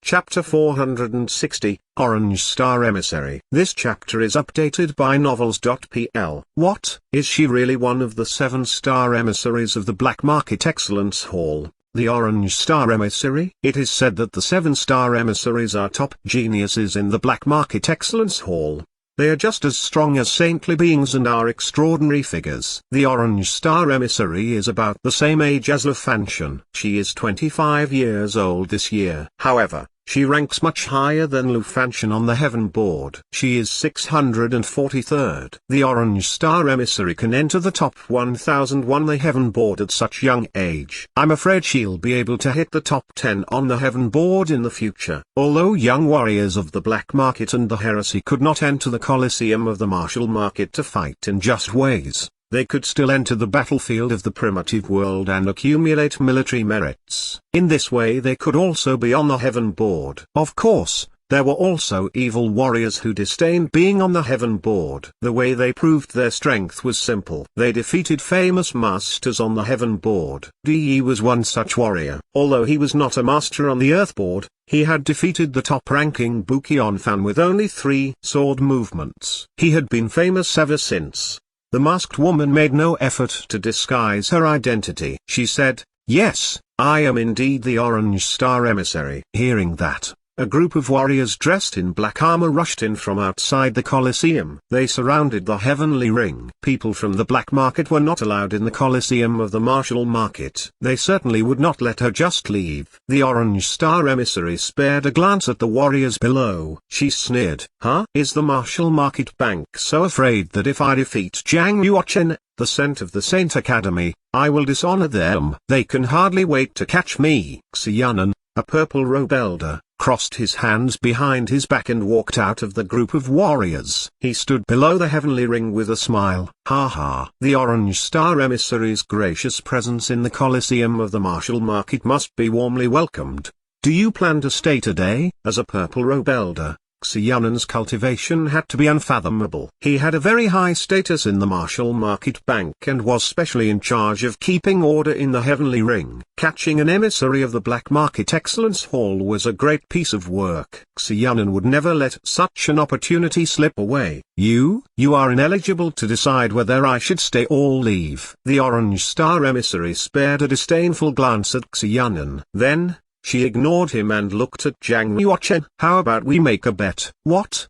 Chapter 460, Orange Star Emissary. This chapter is updated by novels.pl. What? Is she really one of the 7-star emissaries of the Black Market Excellence Hall, the Orange Star Emissary? It is said that the 7-star emissaries are top geniuses in the Black Market Excellence Hall. They are just as strong as saintly beings and are extraordinary figures. The Orange Star Emissary is about the same age as Lufanchen. She is 25 years old this year. However, she ranks much higher than Lufanchen on the Heaven Board. She is 643rd. The Orange Star Emissary can enter the top 1001 the Heaven Board at such young age. I'm afraid she'll be able to hit the top 10 on the Heaven Board in the future. Although young warriors of the Black Market and the Heresy could not enter the Colosseum of the Martial Market to fight in just ways, they could still enter the battlefield of the primitive world and accumulate military merits. In this way they could also be on the Heaven Board. Of course, there were also evil warriors who disdained being on the Heaven Board. The way they proved their strength was simple. They defeated famous masters on the Heaven Board. De was one such warrior. Although he was not a master on the Earth Board, he had defeated the top-ranking Bukion Fan with only 3 sword movements. He had been famous ever since. The masked woman made no effort to disguise her identity. She said, "Yes, I am indeed the Orange Star Emissary." Hearing that, a group of warriors dressed in black armor rushed in from outside the Colosseum. They surrounded the heavenly ring. People from the Black Market were not allowed in the Colosseum of the Martial Market. They certainly would not let her just leave. The Orange Star Emissary spared a glance at the warriors below. She sneered. "Huh? Is the Martial Market Bank so afraid that if I defeat Zhang Yuochen, the Saint of the Saint Academy, I will dishonor them? They can hardly wait to catch me." Xianan, a purple-robe elder, crossed his hands behind his back and walked out of the group of warriors. He stood below the heavenly ring with a smile. Ha ha. The Orange Star Emissary's gracious presence in the Colosseum of the Martial Market must be warmly welcomed. Do you plan to stay today? As a purple-robe elder, Xianan's cultivation had to be unfathomable. He had a very high status in the Martial Market Bank and was specially in charge of keeping order in the Heavenly Ring. Catching an emissary of the Black Market Excellence Hall was a great piece of work. Xianan would never let such an opportunity slip away. You are ineligible to decide whether I should stay or leave." The Orange Star Emissary spared a disdainful glance at Xianan. Then, she ignored him and looked at Zhang Yuochen. "How about we make a bet?" "What?"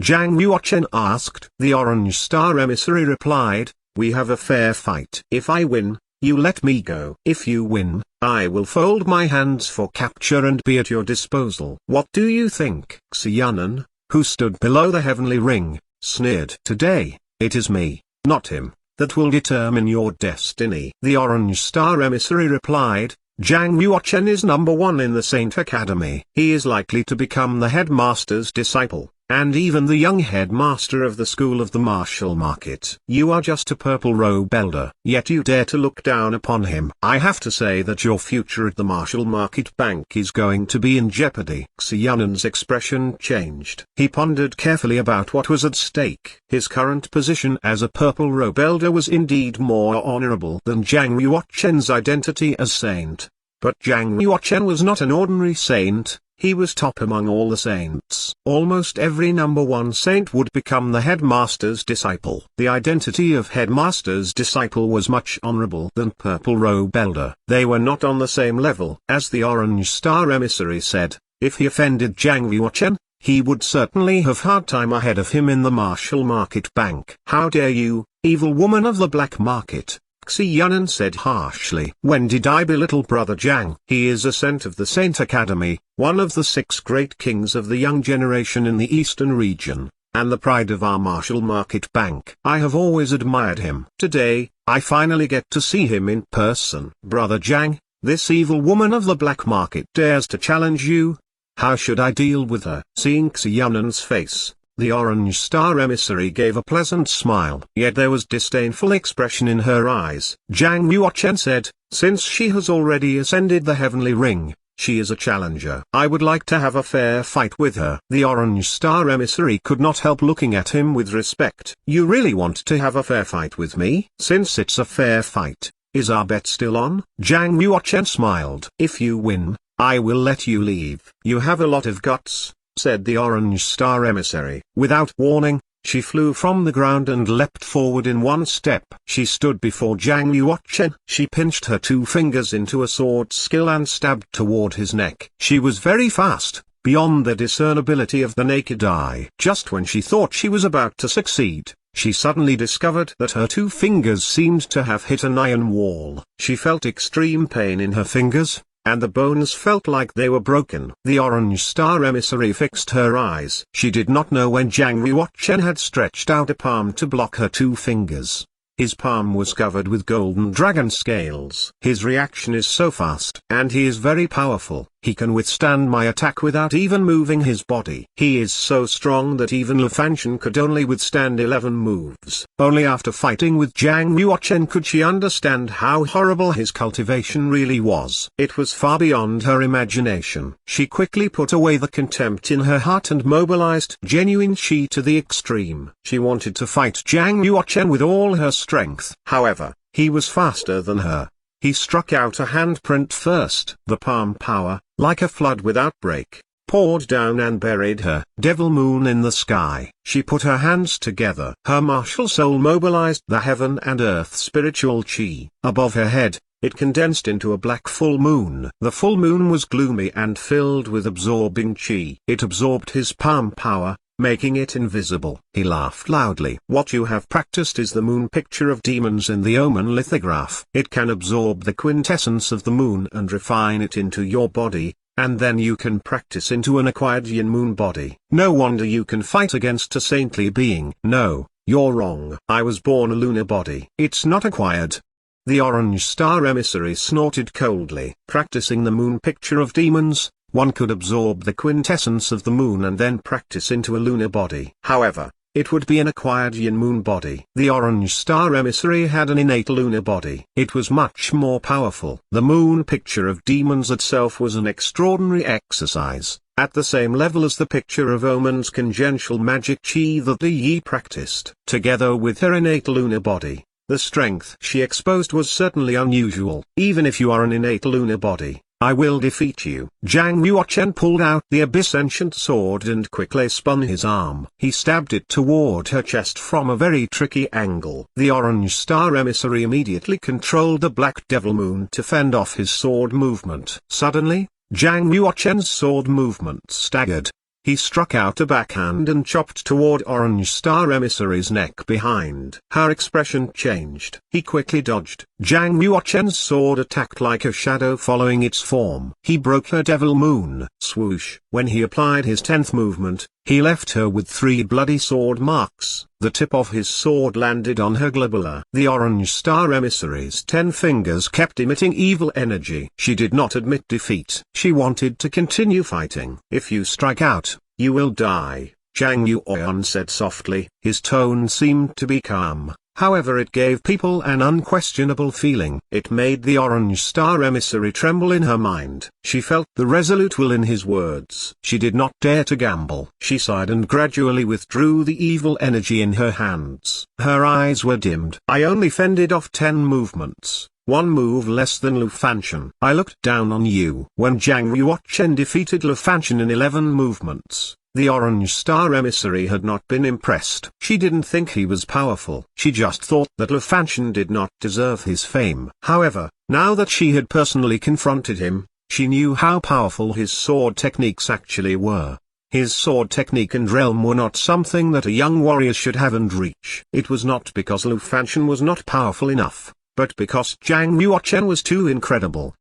Zhang Yuochen asked. The Orange Star Emissary replied, "We have a fair fight. If I win, you let me go. If you win, I will fold my hands for capture and be at your disposal. What do you think?" Xianan, who stood below the heavenly ring, sneered. "Today, it is me, not him, that will determine your destiny." The Orange Star Emissary replied, "Zhang Yuochen is number 1 in the Saint Academy. He is likely to become the headmaster's disciple, and even the young headmaster of the School of the Martial Market. You are just a purple-robe elder, yet you dare to look down upon him. I have to say that your future at the Martial Market Bank is going to be in jeopardy." Xianan's expression changed. He pondered carefully about what was at stake. His current position as a purple-robe elder was indeed more honorable than Zhang Yuochen's identity as saint. But Zhang Yuochen was not an ordinary saint. He was top among all the saints. Almost every number 1 saint would become the headmaster's disciple. The identity of headmaster's disciple was much honorable than purple-robe elder. They were not on the same level. As the Orange Star Emissary said, if he offended Zhang Yuochen, he would certainly have hard time ahead of him in the Martial Market Bank. "How dare you, evil woman of the Black Market!" Xianan said harshly. "When did I belittle Brother Zhang? He is a saint of the Saint Academy, one of the 6 great kings of the young generation in the Eastern region, and the pride of our Martial Market Bank. I have always admired him. Today, I finally get to see him in person. Brother Zhang, this evil woman of the Black Market dares to challenge you. How should I deal with her?" Seeing Xianan's face, the Orange Star Emissary gave a pleasant smile. Yet there was disdainful expression in her eyes. Zhang Yuochen said, "Since she has already ascended the heavenly ring, she is a challenger. I would like to have a fair fight with her." The Orange Star Emissary could not help looking at him with respect. "You really want to have a fair fight with me? Since it's a fair fight, is our bet still on?" Zhang Yuochen smiled. "If you win, I will let you leave. You have a lot of guts, said the Orange Star Emissary. Without warning, she flew from the ground and leapt forward in one step. She stood before Zhang Yuochen. She pinched her two fingers into a sword skill and stabbed toward his neck. She was very fast, beyond the discernibility of the naked eye. Just when she thought she was about to succeed, she suddenly discovered that her two fingers seemed to have hit an iron wall. She felt extreme pain in her fingers, and the bones felt like they were broken. The Orange Star Emissary fixed her eyes. She did not know when Zhang Yuochen had stretched out a palm to block her two fingers. His palm was covered with golden dragon scales. His reaction is so fast. And he is very powerful. He can withstand my attack without even moving his body. He is so strong that even Lu Fanchen could only withstand 11 moves. Only after fighting with Zhang Yuochen could she understand how horrible his cultivation really was. It was far beyond her imagination. She quickly put away the contempt in her heart and mobilized genuine chi to the extreme. She wanted to fight Zhang Yuochen with all her strength. However, he was faster than her. He struck out a handprint first. The palm power, like a flood without break, poured down and buried her. Devil Moon in the sky. She put her hands together. Her martial soul mobilized the heaven and earth spiritual chi. Above her head, it condensed into a black full moon. The full moon was gloomy and filled with absorbing chi. It absorbed his palm power, making it invisible. He laughed loudly. What you have practiced is the moon picture of demons in the Omen lithograph. It can absorb the quintessence of the moon and refine it into your body, and then you can practice into an acquired yin moon body. No wonder you can fight against a saintly being. No, you're wrong. I was born a lunar body. It's not acquired. The Orange Star Emissary snorted coldly. Practicing the moon picture of demons, one could absorb the quintessence of the moon and then practice into a lunar body. However, it would be an acquired yin moon body. The Orange Star Emissary had an innate lunar body. It was much more powerful. The moon picture of demons itself was an extraordinary exercise, at the same level as the picture of Omen's congenital magic chi that Li Yi practiced. Together with her innate lunar body, the strength she exposed was certainly unusual. Even if you are an innate lunar body, I will defeat you. Zhang Yuochen pulled out the Abyss Ancient Sword and quickly spun his arm. He stabbed it toward her chest from a very tricky angle. The Orange Star Emissary immediately controlled the Black Devil Moon to fend off his sword movement. Suddenly, Zhang Yuochen's sword movement staggered. He struck out a backhand and chopped toward Orange Star Emissary's neck behind. Her expression changed. He quickly dodged. Zhang Yuochen's sword attacked like a shadow following its form. He broke her Devil Moon. Swoosh. When he applied his 10th movement, he left her with 3 bloody sword marks. The tip of his sword landed on her glabella. The Orange Star Emissary's 10 fingers kept emitting evil energy. She did not admit defeat. She wanted to continue fighting. If you strike out, you will die, Zhang Yuochen said softly. His tone seemed to be calm. However, it gave people an unquestionable feeling. It made the Orange Star Emissary tremble in her mind. She felt the resolute will in his words. She did not dare to gamble. She sighed and gradually withdrew the evil energy in her hands. Her eyes were dimmed. I only fended off 10 movements. 1 move less than Lu Fanchen. I looked down on you. When Zhang Yuochen defeated Lu Fanchen in 11 movements, the Orange Star Emissary had not been impressed. She didn't think he was powerful. She just thought that Lu Fanchen did not deserve his fame. However, now that she had personally confronted him, she knew how powerful his sword techniques actually were. His sword technique and realm were not something that a young warrior should have and reach. It was not because Lu Fanchen was not powerful enough, but because Zhang Yuochen was too incredible.